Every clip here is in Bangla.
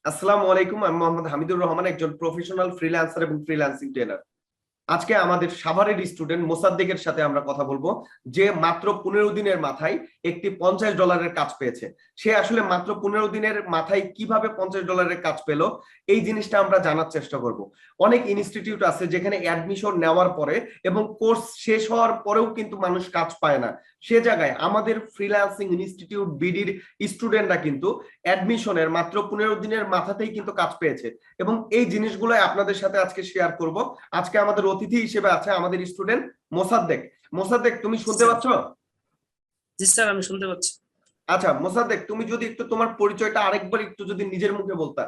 আসসালামু আলাইকুম, আমি মোহাম্মদ হামিদুর রহমান, একজন প্রফেশনাল ফ্রিল্যান্সার এবং ফ্রিল্যান্সিং ট্রেনার। আজকে আমাদের সাভারের স্টুডেন্ট মোসাদ্দেকের সাথে আমরা কথা বলবো, যে মাত্র 15 দিনের মাথায় একটি $50 কাজ পেয়েছে। সে আসলে মাত্র 15 দিনের মাথায় কিভাবে $50 কাজ পেল, এই জিনিসটা আমরা জানার চেষ্টা করব। অনেক ইনস্টিটিউট আছে যেখানে অ্যাডমিশন নেওয়ার পরে এবং কোর্স শেষ হওয়ার পরেও কিন্তু মানুষ কাজ পায় না। সে জায়গায় আমাদের ফ্রিল্যান্সিং ইনস্টিটিউট বিডির স্টুডেন্টরা কিন্তু অ্যাডমিশনের মাত্র 15 দিনের মাথাতেই কিন্তু কাজ পেয়েছে, এবং এই জিনিসগুলো আপনাদের সাথে আজকে শেয়ার করব। আজকে আমাদের অতিথি হিসেবে আছে আমাদের স্টুডেন্ট মোসাদ্দেক। মোসাদ্দেক, তুমি শুনতে পাচ্ছ? জি স্যার, আমি শুনতে পাচ্ছি। আচ্ছা মোসাদ্দেক, তুমি যদি একটু তোমার পরিচয়টা আরেকবার একটু যদি নিজের মুখে বলতা।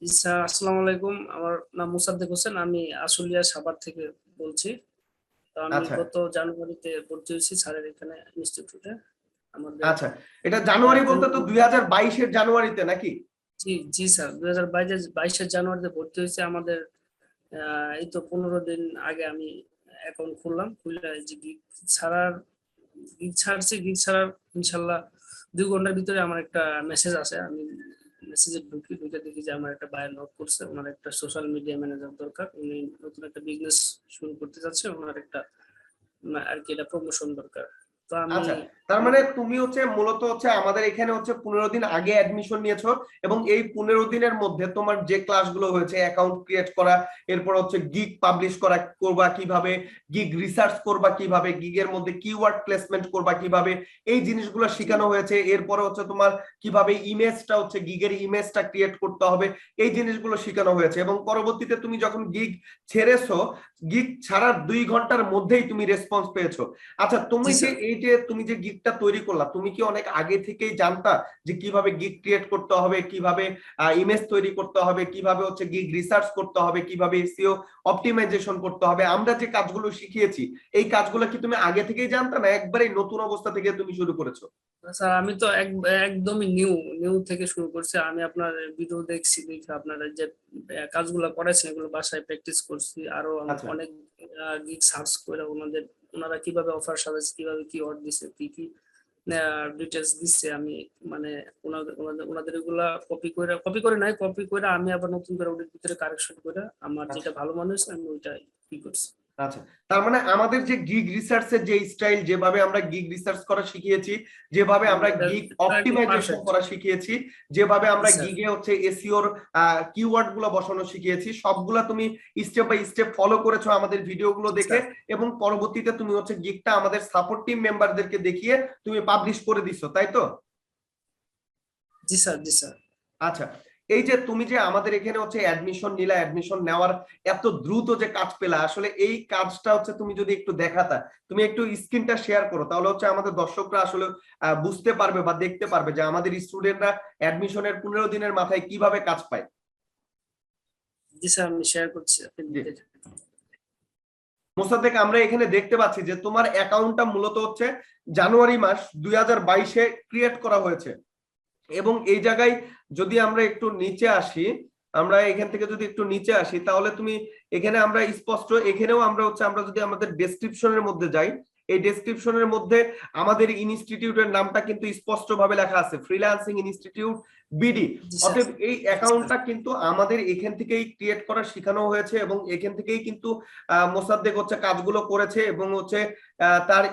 জি স্যার, আসসালামু আলাইকুম। আমার নাম মোসাদ্দেক হোসেন, আমি আশুলিয়া সাভার থেকে বলছি। তো আমি আচ্ছা গত জানুয়ারিতে ভর্তি হয়েছি স্যারের এখানে ইনস্টিটিউটে আমাদের। আচ্ছা, এটা জানুয়ারি বলতে তো 2022-এর জানুয়ারিতে নাকি? জি জি স্যার, 2022-এর জানুয়ারিতে ভর্তি হয়েছে আমাদের। এই তো 15 দিন আগে আমি অ্যাকাউন্ট খুললাম, খুলে যে গিগ ছাড়ার ইনশাল্লাহ 2 ঘন্টার ভিতরে আমার একটা মেসেজ আসে। আমি মেসেজে ঢুকে দেখি যে আমার একটা বায়ার নক করছে, ওনার একটা সোশ্যাল মিডিয়া ম্যানেজার দরকার, উনি নতুন একটা বিজনেস শুরু করতে যাচ্ছে, ওনার একটা আর কি এটা প্রমোশন দরকার। তো আমি আচ্ছা, তার মানে তুমি মূলত আমাদের এখানে 15 দিন আগে অ্যাডমিশন নিয়েছো, এবং এই 15 দিনের মধ্যে তোমার যে ক্লাসগুলো হয়েছে, অ্যাকাউন্ট ক্রিয়েট করা, এরপর গিগ পাবলিশ করবা কিভাবে, গিগ রিসার্চ করবা কিভাবে, গিগের মধ্যে কিওয়ার্ড প্লেসমেন্ট করবা কিভাবে, এই জিনিসগুলো শেখানো হয়েছে। এরপরে তোমার কিভাবে ইমেজটা গিগের ইমেজটা ক্রিয়েট করতে হবে, এই জিনিসগুলো শেখানো হয়েছে। এবং পরবর্তীতে তুমি যখন গিগ ছেড়েছো, গিগ ছাড়ার 2 ঘন্টার মধ্যেই তুমি রেসপন্স পেয়েছো। আচ্ছা, তুমি যে গিগটা তৈরি করলা, তুমি কি অনেক আগে থেকেই জানতা যে কিভাবে গিগ ক্রিয়েট করতে হবে, কিভাবে ইমেজ তৈরি করতে হবে, কিভাবে গিগ রিসার্চ করতে হবে, কিভাবে এসইও অপটিমাইজেশন করতে হবে? আমরা যে কাজগুলো শিখিয়েছি, এই কাজগুলো কি তুমি আগে থেকেই জানতা, না একবারে নতুন অবস্থা থেকে তুমি শুরু করেছো? স্যার, আমি তো একদমই নিউ থেকে শুরু করছি। আমি আপনার ভিডিও দেখছি, দেখে আপনারা যে কাজগুলো করেছেন এগুলো বাসায় প্র্যাকটিস করছি। আরো আচ্ছা অনেক গিগ সার্চ করে ওনারা কিভাবে অফার সাজাচ্ছে, কিভাবে কি অর্ডার দিচ্ছে, কি কি ডিটেলস দিচ্ছে, আমি মানে ওনাদের এগুলা কপি করে আমি আবার নতুন করে ওদের ভিতরে কারেকশন করে আমার আচ্ছা যেটা ভালো মনে হয়েছে আমি ওইটা কি করছি। আচ্ছা, তার মানে আমাদের যে গিগ রিসার্চের যে স্টাইল, যেভাবে আমরা গিগ রিসার্চ করা শিখিয়েছি, যেভাবে আমরা গিগ অপটিমাইজেশন করা শিখিয়েছি, যেভাবে আমরা গিগে এসইওর কিওয়ার্ড গুলো বসানো শিখিয়েছি, সবগুলা তুমি স্টেপ বাই স্টেপ ফলো করেছো আমাদের ভিডিওগুলো দেখে, এবং পরবর্তীতে তুমি গিগটা আমাদের সাপোর্ট টিম মেম্বারদেরকে দেখিয়ে তুমি পাবলিশ করে দিছো, তাই তো? জি স্যার, জি স্যার। আচ্ছা, এই যে তুমি যে আমাদের এখানে অ্যাডমিশন নিলা, অ্যাডমিশন নেওয়ার এত দ্রুত যে কাজ পেলা, আসলে এই কাজটা তুমি যদি একটু দেখাতা, তুমি একটু স্ক্রিনটা শেয়ার করো, তাহলে আমাদের দর্শকরা আসলে বুঝতে পারবে বা দেখতে পারবে যে আমাদের স্টুডেন্টরা অ্যাডমিশনের 15 দিনের মাথায় কিভাবে কাজ পায়। জি স্যার, আমি শেয়ার করছি। মোসাদ্দেক, আমরা এখানে দেখতে পাচ্ছি যে তোমার অ্যাকাউন্টটা মূলত জানুয়ারি মাস 2022-এ ক্রিয়েট করা হয়েছে, এবং এই জায়গায় যদি আমরা একটু নিচে আসি, আমরা এখান থেকে যদি একটু নিচে আসি, তাহলে তুমি এখানে আমরা স্পষ্ট, এখানেও আমরা যদি আমাদের ডেসক্রিপশনের মধ্যে যাই, এই ডেসক্রিপশনের মধ্যে আমাদের ইনস্টিটিউটের নামটা কিন্তু স্পষ্ট ভাবে লেখা আছে, ফ্রিল্যান্সিং ইনস্টিটিউট বিডি। অতএব এই অ্যাকাউন্টটা কিন্তু আমাদের এখান থেকেই ক্রিয়েট করা শেখানো হয়েছে, এবং এখান থেকেই কিন্তু মোসাদ্দেক কাজগুলো করেছে, এবং তার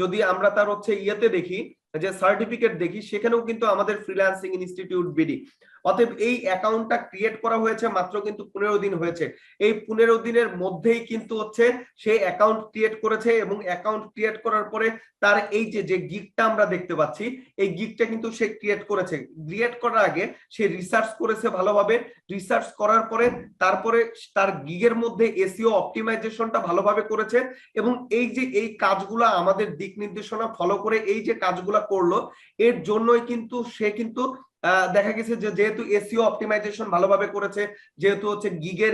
যদি আমরা তার ইয়েতে দেখি, যে সার্টিফিকেট দেখি, সেখানেও কিন্তু আমাদের ফ্রিল্যান্সিং ইনস্টিটিউট বিডি। অতএব এই অ্যাকাউন্টটা ক্রিয়েট করা হয়েছে মাত্র কিন্তু 15 দিন হয়েছে। এই 15 দিনের মধ্যেই কিন্তু সে অ্যাকাউন্ট ক্রিয়েট করেছে, এবং অ্যাকাউন্ট ক্রিয়েট করার পরে তার এই যে গিগটা আমরা দেখতে পাচ্ছি, এই গিগটা কিন্তু সে ক্রিয়েট করেছে। ক্রিয়েট করার আগে সে রিসার্চ করেছে ভালোভাবে, রিসার্চ করার পরে তারপরে তার গিগের মধ্যে এসইও অপটিমাইজেশনটা ভালোভাবে করেছে, এবং এই কাজগুলো আমাদের দিক নির্দেশনা ফলো করে এই যে কাজগুলো করলো, এর জন্যই কিন্তু সে কিন্তু দেখা গেছে যে যেহেতু এসইও অপটিমাইজেশন ভালোভাবে করেছে, যেহেতু গিগের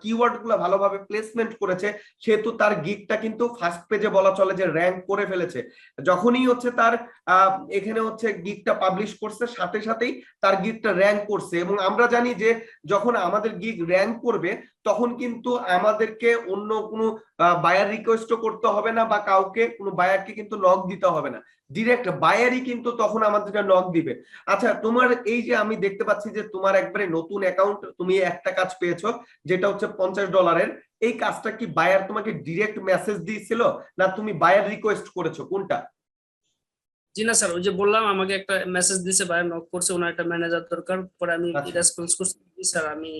কিওয়ার্ড গুলো ভালোভাবে প্লেসমেন্ট করেছে, সেহেতু তার গিগটা কিন্তু ফার্স্ট পেজে বলা চলে যে র‍্যাঙ্ক করে ফেলেছে। যখনই তার এখানে গিগটা পাবলিশ করছে, সাথে সাথেই তার গিগটা র‍্যাঙ্ক করছে, এবং আমরা জানি যে যখন আমাদের গিগ র‍্যাঙ্ক করবে, তখন কিন্তু আমাদেরকে অন্য কোনো বায়ার রিকোয়েস্টও করতে হবে না, বা কাউকে কোনো বায়ারকে কিন্তু নক দিতে হবে না, ডিরেক্ট বায়ারই কিন্তু তখন আমাদেরকে নক দিবে। আচ্ছা, তোমার এই যে আমি দেখতে পাচ্ছি যে তোমার একবারে নতুন অ্যাকাউন্ট, তুমি একটা কাজ পেয়েছো যেটা হচ্ছে $50, এই কাজটা কি বায়ার তোমাকে ডিরেক্ট মেসেজ দিয়েছিল না তুমি বায়ার রিকোয়েস্ট করেছো, কোনটা? জি না স্যার, ওই যে বললাম আমাকে একটা মেসেজ দিছে, বায়ার নক করছে, ওনার একটা ম্যানেজার দরকার, পরে আমি আচ্ছা রেসপন্স করছি স্যার আমি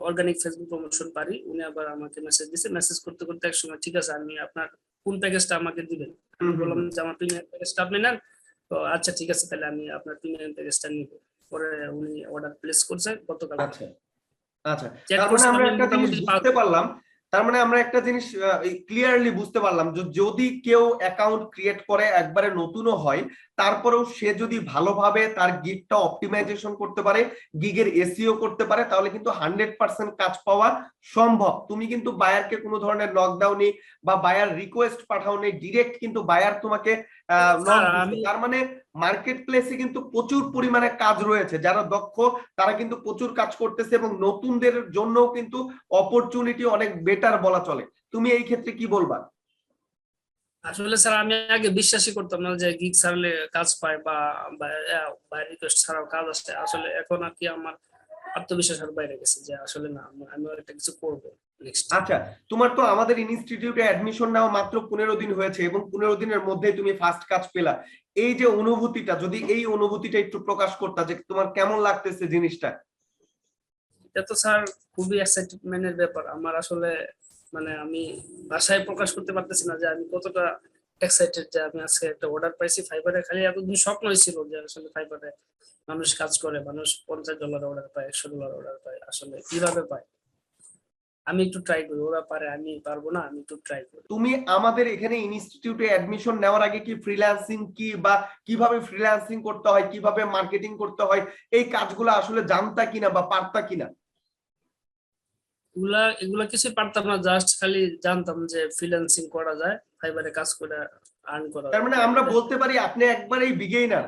অর্গানিক ফেসবুক প্রমোশন পারি। উনি আবার আমাকে মেসেজ দিছে, মেসেজ করতে করতে এক সময় ঠিক আছে আমি আপনার কোন প্যাকেজটা আমাকে দিবেন, আমি বললাম যে আমার প্রিমিয়াম প্যাকেজটা আপনি নেন, তো আচ্ছা ঠিক আছে তাহলে আমি আপনার প্রিমিয়াম প্যাকেজটা নিব। পরে উনি অর্ডার প্লেস করছে গতকাল। আচ্ছা আচ্ছা, চেক তার মানে করছি আমরা আমি একটা জিনিস মোটামুটি বুঝতে পারলাম, তার মানে আমরা একটা জিনিস ক্লিয়ারলি বুঝতে পারলাম যে যদি কেউ অ্যাকাউন্ট ক্রিয়েট করে একবারে নতুনও হয়, তারপরেও সে যদি ভালোভাবে তার গিগটা অপটিমাইজেশন করতে পারে, গিগের এসইও করতে পারে, তাহলে কিন্তু 100% কাজ পাওয়া সম্ভব। তুমি কিন্তু বায়ারকে কোনো ধরনের লকডাউনে বা বায়ার রিকোয়েস্ট পাঠাওনি, ডিরেক্ট কিন্তু বায়ার তোমাকে নক স্যার দিচ্ছে। আমি তার মানে মার্কেট প্লেসে কিন্তু প্রচুর পরিমাণে কাজ রয়েছে, যারা দক্ষ তারা কিন্তু প্রচুর কাজ করতেছে, এবং নতুনদের জন্য কিন্তু অপরচুনিটি অনেক বেটার বলা চলে। তুমি এই ক্ষেত্রে কি বলবা? আসলে স্যার আমি আগে বিশ্বাসই করতাম না যে গিগ ছাড়লে কাজ পায় বা রিকোয়েস্ট ছাড়াও কাজ আসে। আসলে এখন আর কি আমার আত্মবিশ্বাস আর বাইরে গেছে যে আসলে না আমি একটা কিছু করবো নেক্সট। আচ্ছা, তোমার তো আমাদের ইনস্টিটিউটে অ্যাডমিশন নেওয়া মাত্র 15 দিন হয়েছে, এবং 15 দিনের মধ্যেই তুমি ফার্স্ট কাজ পেলা। এই যে অনুভূতিটা, যদি এই অনুভূতিটা একটু প্রকাশ করতা যে তোমার কেমন লাগতেছে জিনিসটা। এটা তো স্যার খুবই এক্সাইটমেন্টের ব্যাপার আমার। আসলে মানে আমি ভাষায় প্রকাশ করতে পারতেছি না যে আমি কতটা এক্সাইটেড যে আমি আজকে একটা অর্ডার পাইছি ফাইবারে। খালি এতদিন স্বপ্নই ছিল যে আসলে ফাইবারে মানুষ কাজ করে, মানুষ $50 অর্ডার পায়, $100 অর্ডার পায়, আসলে কিভাবে পায়। আমি একটু ট্রাই করি, ওরা পারে আমি পারবো না, আমি একটু ট্রাই করি। তুমি আমাদের এখানে ইনস্টিটিউটে অ্যাডমিশন নেওয়ার আগে কি ফ্রিল্যান্সিং কি, বা কিভাবে ফ্রিল্যান্সিং করতে হয়, কিভাবে মার্কেটিং করতে হয়, এই কাজগুলো আসলে জানতা কিনা বা পারতা কিনা? এগুলা এগুলা কিছুই পারতাম না, জাস্ট খালি জানতাম যে ফ্রিল্যান্সিং করা যায়, ফাইবারে কাজ করে আর্ন করা তার যায়। মানে আমরা বলতে পারি আপনি একবারেই বিগিনার।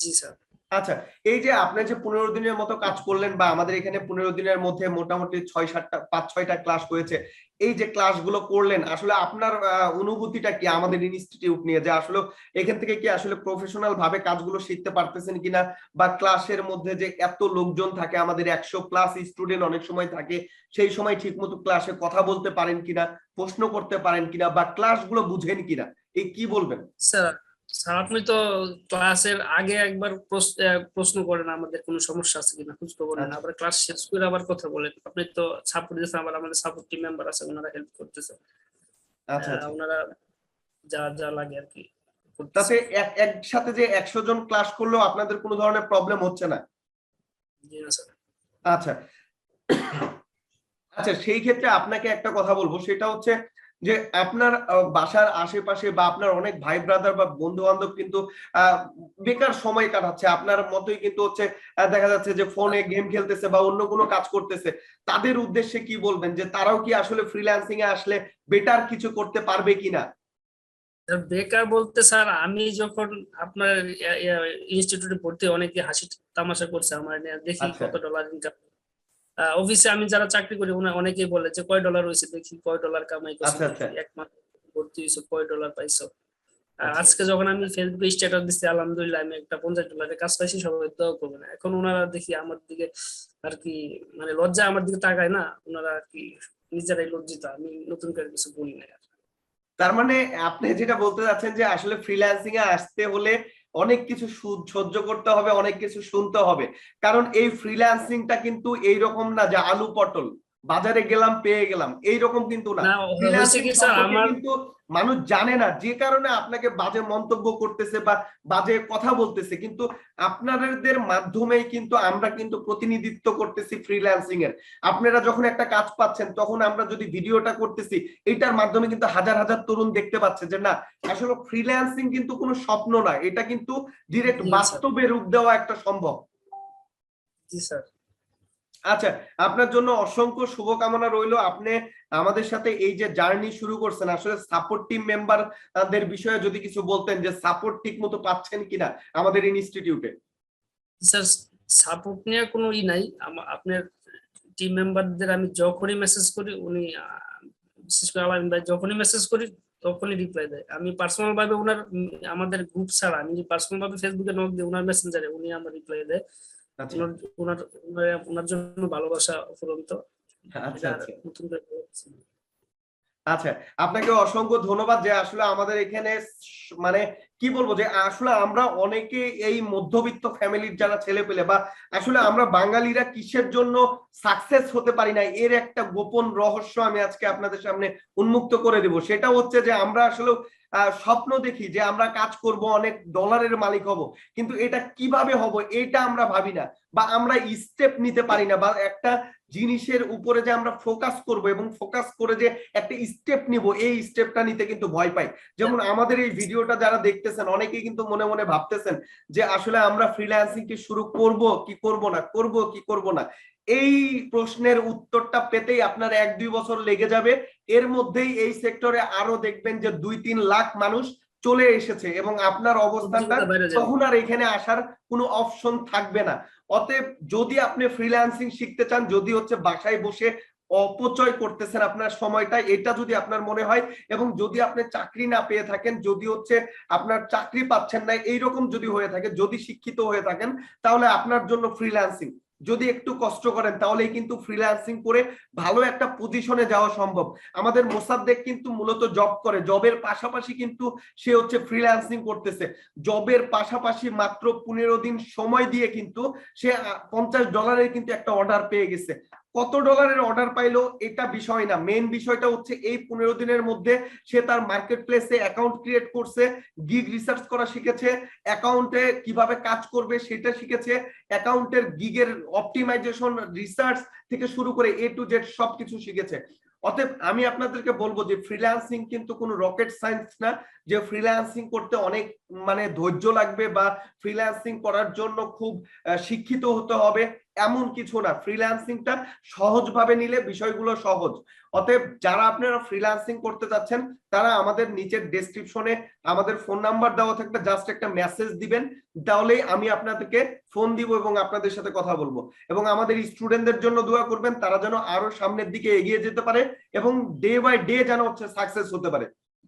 জি স্যার। আচ্ছা, এই যে আপনি যে 15 দিনের মতো কাজ করলেন, বা আমাদের এখানে 15 দিনের মধ্যে মোটামুটি 6-7টা 5-6টা ক্লাস হয়েছে, এই যে ক্লাসগুলো করলেন, আসলে আপনার অনুভূতিটা কি আমাদের ইনস্টিটিউট নিয়ে, যে আসলে এখান থেকে কি আসলে প্রফেশনাল ভাবে কাজগুলো শিখতে পারতেছেন কিনা, বা ক্লাসের মধ্যে যে এত লোকজন থাকে, আমাদের 100+ স্টুডেন্ট অনেক সময় থাকে, সেই সময় ঠিকমতো ক্লাসে কথা বলতে পারেন কিনা, প্রশ্ন করতে পারেন কিনা, বা ক্লাসগুলো বুঝেন কিনা, এই কি বলবেন? স্যার স্যার আপনি তো ক্লাসের আগে একবার প্রশ্ন করেন আমাদের কোনো সমস্যা আছে কিনা খোঁজ খবর নেন, আচ্ছা আবার ক্লাস শেষ করে আবার কথা বলেন। আপনি তো সাপোর্ট দিচ্ছেন, আবার আমাদের সাপোর্ট টিম মেম্বার আছে, ওনারা হেল্প করতেছে, আচ্ছা আচ্ছা, ওনারা যা যা লাগে আর কি করতেছে। তাতে একসাথে যে 100 জন ক্লাস করলেও আপনাদের কোনো ধরনের প্রবলেম হচ্ছে না? জি না স্যার। আচ্ছা আচ্ছা, সেই ক্ষেত্রে আপনাকে একটা কথা বলবো, সেটা হচ্ছে যে আপনার বাসার আশেপাশে বা আপনার অনেক ভাই ব্রাদার বা বন্ধু বান্ধব কিন্তু বেকার সময় কাটাচ্ছে আপনার মতোই, কিন্তু হচ্ছে দেখা যাচ্ছে যে ফোনে গেম খেলতেছে বা অন্য কোনো কাজ করতেছে। তাদের উদ্দেশ্যে কি বলবেন, যে তারাও কি আসলে ফ্রিল্যান্সিং এ আসলে বেটার কিছু করতে পারবে কিনা? বেকার বলতে স্যার আমি যখন আপনার ইনস্টিটিউটে ভর্তি অনেকে হাসি তামাশা করছে আমার নিয়ে, দেখি আচ্ছা কত ডলার ইনকাম। অফিসে আমি যারা চাকরি করি অনেকেই বলে যে কয় ডলার হয়েছে, দেখি কয় ডলার কামাই করছো, আচ্ছা আচ্ছা দেখি এক মাস ভর্তি হয়েছো কয় ডলার পাইছো। আর আচ্ছা আজকে যখন আমি ফেসবুকে স্ট্যাটাস দিচ্ছি আলহামদুলিল্লাহ আমি একটা $50 কাজ পাইছি, সবাই দোয়া করবে না। এখন ওনারা দেখি আমার দিকে আর কি মানে লজ্জা আমার দিকে তাকায় না, ওনারা আর কি নিজেরাই লজ্জিত, আমি নতুন করে কিছু বলি না। তার মানে আপনি যেটা বলতে চাচ্ছেন যে আসলে ফ্রিল্যান্সিং এ আসতে হলে অনেক কিছু সহ্য করতে হবে, অনেক কিছু শুনতে হবে। কারণ এই ফ্রিল্যান্সিংটা কিন্তু এইরকম না যে আলু পটল বাজারে গেলাম পেয়ে গেলাম, এইরকম কিন্তু না। না হয়েছে ফ্রিল্যান্সিং কি স্যার সম্পর্কে আমার, কিন্তু মানুষ জানে না, যে কারণে আপনাকে বাজে মন্তব্য করতেছে বা বাজে কথা বলতেছে, কিন্তু আপনাদের মাধ্যমেই কিন্তু আমরা কিন্তু প্রতিনিধিত্ব করতেছি ফ্রিল্যান্সিং এর। আপনারা যখন একটা কাজ পাচ্ছেন, তখন আমরা যদি ভিডিওটা করতেছি, এটার মাধ্যমে কিন্তু হাজার হাজার তরুণ দেখতে পাচ্ছে যে না, আসলে ফ্রিল্যান্সিং কিন্তু কোনো স্বপ্ন না, এটা কিন্তু ডিরেক্ট জি স্যার। বাস্তবে রূপ দেওয়া একটা সম্ভব। জি স্যার। আচ্ছা, আপনার জন্য অসংখ্য শুভকামনা রইলো। আপনি আমাদের সাথে এই যে জার্নি শুরু করছেন, আসলে সাপোর্ট টিম মেম্বারদের বিষয়ে যদি কিছু বলতেন, যে সাপোর্ট ঠিক মতো পাচ্ছেন কিনা আমাদের ইনস্টিটিউটে। স্যার সাপোর্ট নিয়ে কোনো ই নাই, আপনার টিম মেম্বারদের আমি যখনই মেসেজ করি উনি বিশেষ করে আলামিন ভাই যখনই মেসেজ করি তখনই রিপ্লাই দেয়। আমি পার্সোনাল ভাবে ওনার আমাদের গ্রুপ ছাড়া আমি পার্সোনাল ভাবে ফেসবুকে নক দিই ওনার মেসেঞ্জারে, উনি আমার রিপ্লাই দেয়। আচ্ছা ওনার ওনার জন্য ভালোবাসা অফুরন্ত। আচ্ছা এটা আচ্ছা নতুন করে বলছি। আচ্ছা, আপনাকে অসংখ্য ধন্যবাদ যে আসলে আমাদের এখানে মানে কি বলবো যে আসলে আমরা অনেকে এই মধ্যবিত্ত ফ্যামিলির যারা ছেলে পেলে বা আসলে আমরা বাঙালিরা কিসের জন্য সাকসেস হতে পারি না এর একটা গোপন রহস্য আমি আজকে আপনাদের সামনে উন্মুক্ত করে দেব। সেটা হচ্ছে যে আমরা আসলে স্বপ্ন দেখি যে আমরা কাজ করব, অনেক ডলারের মালিক হব, কিন্তু এটা কিভাবে হব এটা আমরা ভাবি না, বা আমরা স্টেপ নিতে পারি না, বা একটা জিনিসের উপরে যে আমরা ফোকাস করব এবং ফোকাস করে যে একটা স্টেপ নিব এই স্টেপটা নিতে কিন্তু ভয় পাই। যেমন আমাদের এই ভিডিওটা যারা দেখতেছেন অনেকেই কিন্তু মনে মনে ভাবতেছেন যে আসলে আমরা ফ্রিল্যান্সিং কি শুরু করব কি করব না, করব কি করব না। এই প্রশ্নের উত্তরটা পেতেই আপনার 1-2 বছর লেগে যাবে। এর মধ্যেই এই সেক্টরে আরো দেখবেন যে 2-3 লাখ মানুষ চলে এসেছে এবং আপনার অবস্থানটা তখন আর এখানে আসার কোনো অপশন থাকবে না। অতএব যদি আপনি ফ্রিল্যান্সিং শিখতে চান, যদি হচ্ছে বাসায় বসে অপচয় করতেছেন আপনার সময়টা, এটা যদি আপনার মনে হয়, এবং যদি আপনি চাকরি না পেয়ে থাকেন, যদি হচ্ছে আপনার চাকরি পাচ্ছেন না এইরকম যদি হয়ে থাকে, যদি শিক্ষিত হয়ে থাকেন, তাহলে আপনার জন্য ফ্রিল্যান্সিং, যদি একটু কষ্ট করেন তাহলেই কিন্তু ফ্রিল্যান্সিং করে ভালো একটা পজিশনে যাওয়া সম্ভব। আমাদের মোসাদ্দেক কিন্তু মূলত জব করে, জবের পাশাপাশি কিন্তু সে হচ্ছে ফ্রিল্যান্সিং করতেছে। জবের পাশাপাশি মাত্র 15 দিন সময় দিয়ে কিন্তু সে $50 কিন্তু একটা অর্ডার পেয়ে গেছে। কত ডলারের অর্ডার পাইলো এটা বিষয় না, মেইন বিষয়টা হচ্ছে এই 15 দিনের মধ্যে সে তার মার্কেট প্লেসে অ্যাকাউন্ট ক্রিয়েট করছে, গিগ রিসার্চ করা শিখেছে, অ্যাকাউন্টে কিভাবে কাজ করবে সেটা শিখেছে, অ্যাকাউন্টের গিগের অপটিমাইজেশন রিসার্চ থেকে শুরু করে A to Z সবকিছু শিখেছে। অতএব আমি আপনাদেরকে বলবো যে ফ্রিল্যান্সিং কিন্তু কোনো রকেট সায়েন্স না, যে ফ্রিল্যান্সিং করতে অনেক মানে ধৈর্য লাগবে বা ফ্রিল্যান্সিং করার জন্য খুব শিক্ষিত হতে হবে এমন কিছু না। ফ্রিল্যান্সিংটা সহজভাবে নিলে বিষয়গুলো সহজ। অতএব যারা আপনারা ফ্রিল্যান্সিং করতে যাচ্ছেন তারা আমাদের নিচের ডেসক্রিপশনে আমাদের ফোন নাম্বার দেওয়া থাকবে, জাস্ট একটা মেসেজ দিবেন, তাহলেই আমি আপনাদেরকে ফোন দিব এবং আপনাদের সাথে কথা বলবো। এবং আমাদের স্টুডেন্টদের জন্য দোয়া করবেন, তারা যেন আরো সামনের দিকে এগিয়ে যেতে পারে এবং ডে বাই ডে যেন হচ্ছে সাকসেস হতে পারে।